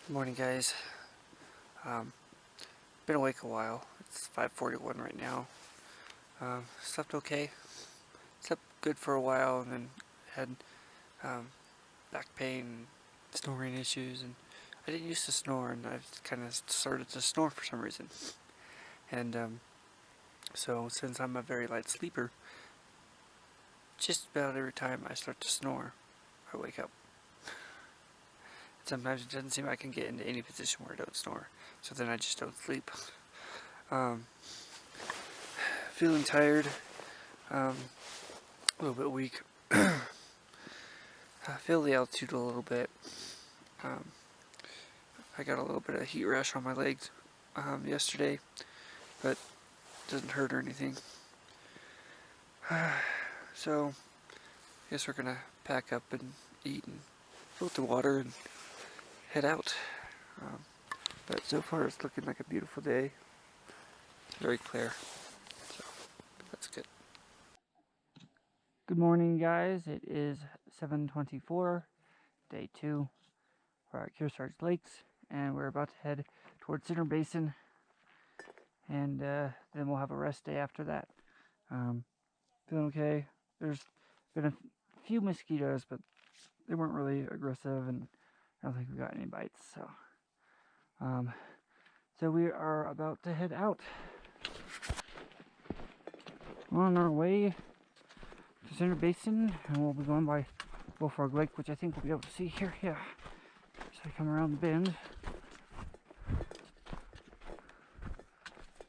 Good morning, guys. Um, been awake a while. It's 5:41 right now. Slept okay. Slept good for a while, and then had back pain, snoring issues, and I didn't used to snore, and I've kind of started to snore for some reason. And so, since I'm a very light sleeper, just about every time I start to snore, I wake up. Sometimes it doesn't seem I can get into any position where I don't snore, so then I just don't sleep. Um, Feeling tired, a little bit weak. I feel the altitude a little bit. Um, I got a little bit of heat rash on my legs yesterday, but it doesn't hurt or anything. So, I guess we're gonna pack up and eat and fill the water and head out. But so far it's looking like a beautiful day. Very clear. So, that's good. Good morning, guys. It is 7:24, day 2. We're at Kearsarge Lakes, and we're about to head towards Center Basin, and then we'll have a rest day after that. Feeling okay. There's been a few mosquitoes, but they weren't really aggressive, and I don't think we got any bites. So we are about to head out. On our way to Center Basin, and we'll be going by Bullfrog Lake, which I think we'll be able to see here. Yeah. So I come around the bend.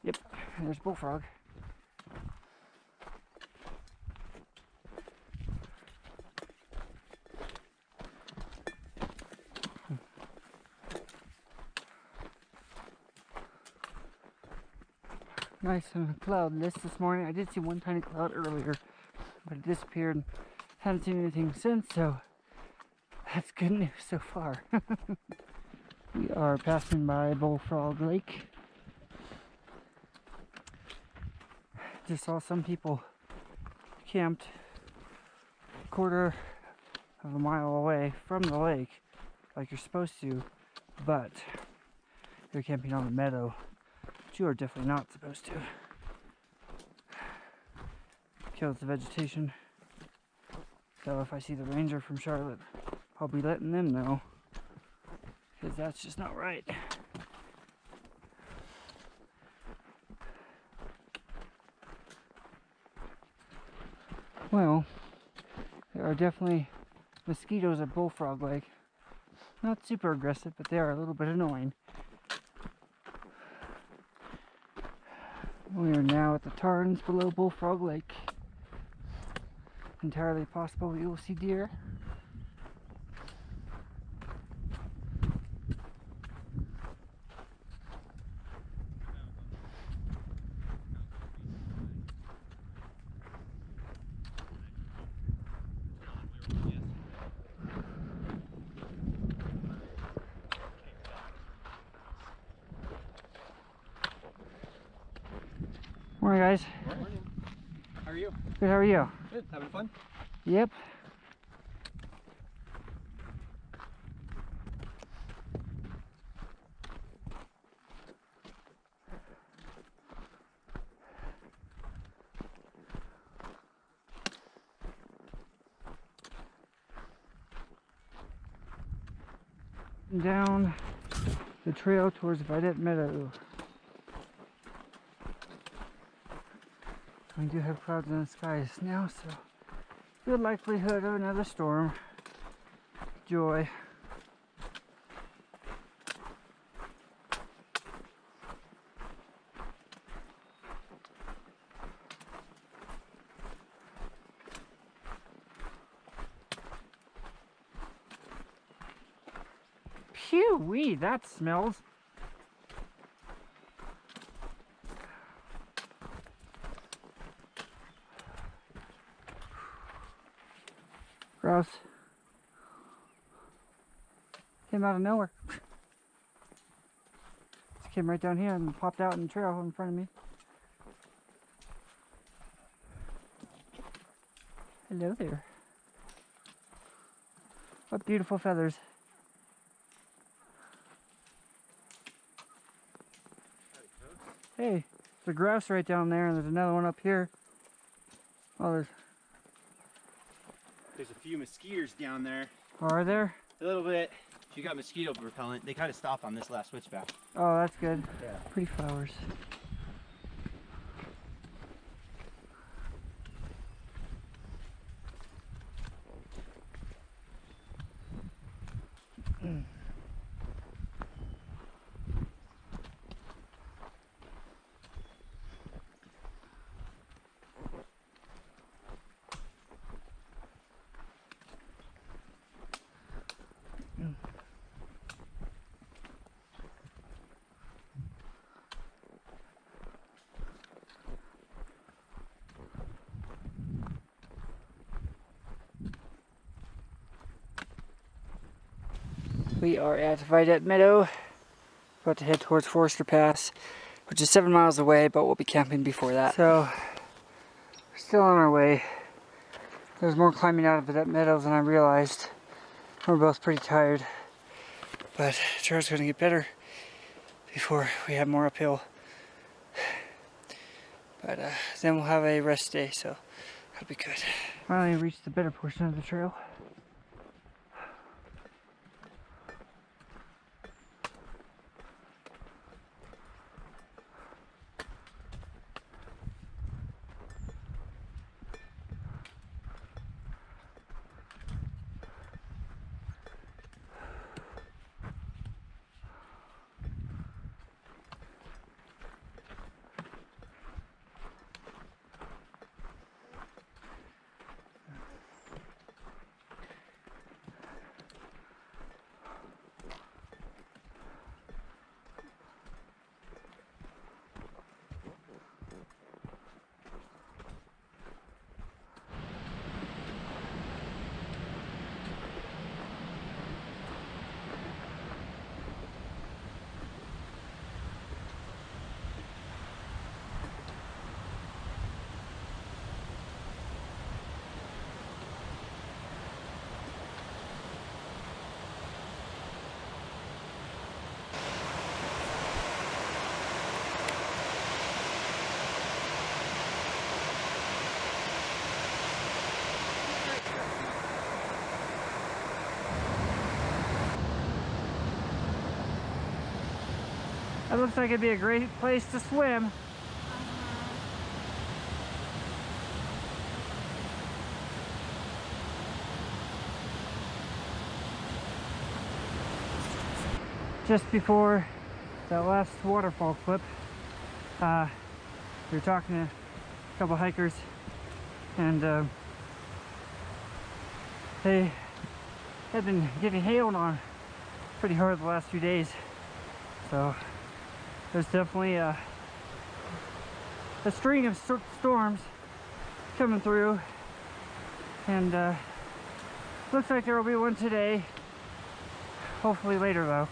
Yep, and there's Bullfrog. Nice and cloudless this morning. I did see one tiny cloud earlier, but it disappeared. Haven't seen anything since, so that's good news so far. We are passing by Bullfrog Lake. Just saw some people camped a quarter of a mile away from the lake, like you're supposed to, but they're camping on the meadow, which you are definitely not supposed to. Kills the vegetation. So if I see the ranger from Charlotte, I'll be letting them know, because that's just not right. Well, there are definitely mosquitoes at Bullfrog Lake. Not super aggressive, but they are a little bit annoying. We are now at the tarns below Bullfrog Lake. Entirely possible we will see deer. Morning, guys. Morning. How are you? Good, how are you? Good. Having fun? Yep. Down the trail towards Vidette Meadow. We do have clouds in the skies now, so good likelihood of another storm. Joy. Phew-wee, that smells. Gross. Came out of nowhere. Just came right down here and popped out in the trail in front of me. Hello there. What beautiful feathers. the grass right down there, and there's another one up here. Oh, there's a few mosquitoes down there. are there? A little bit. You got mosquito repellent. They kind of stopped on this last switchback. Oh, that's good. Yeah. Pretty flowers. We are at Vidette Meadow, about to head towards Forester Pass, which is 7 miles away, but we'll be camping before that. So, we're still on our way. There's more climbing out of Vidette Meadow than I realized. We're both pretty tired, but the trail's going to get better before we have more uphill. But then we'll have a rest day, so that'll be good. Finally reached the better portion of the trail. That looks like it'd be a great place to swim. Just before that last waterfall clip, we were talking to a couple hikers, and they had been getting hailed on pretty hard the last few days. So there's definitely a string of storms coming through, and looks like there will be one today. Hopefully later though.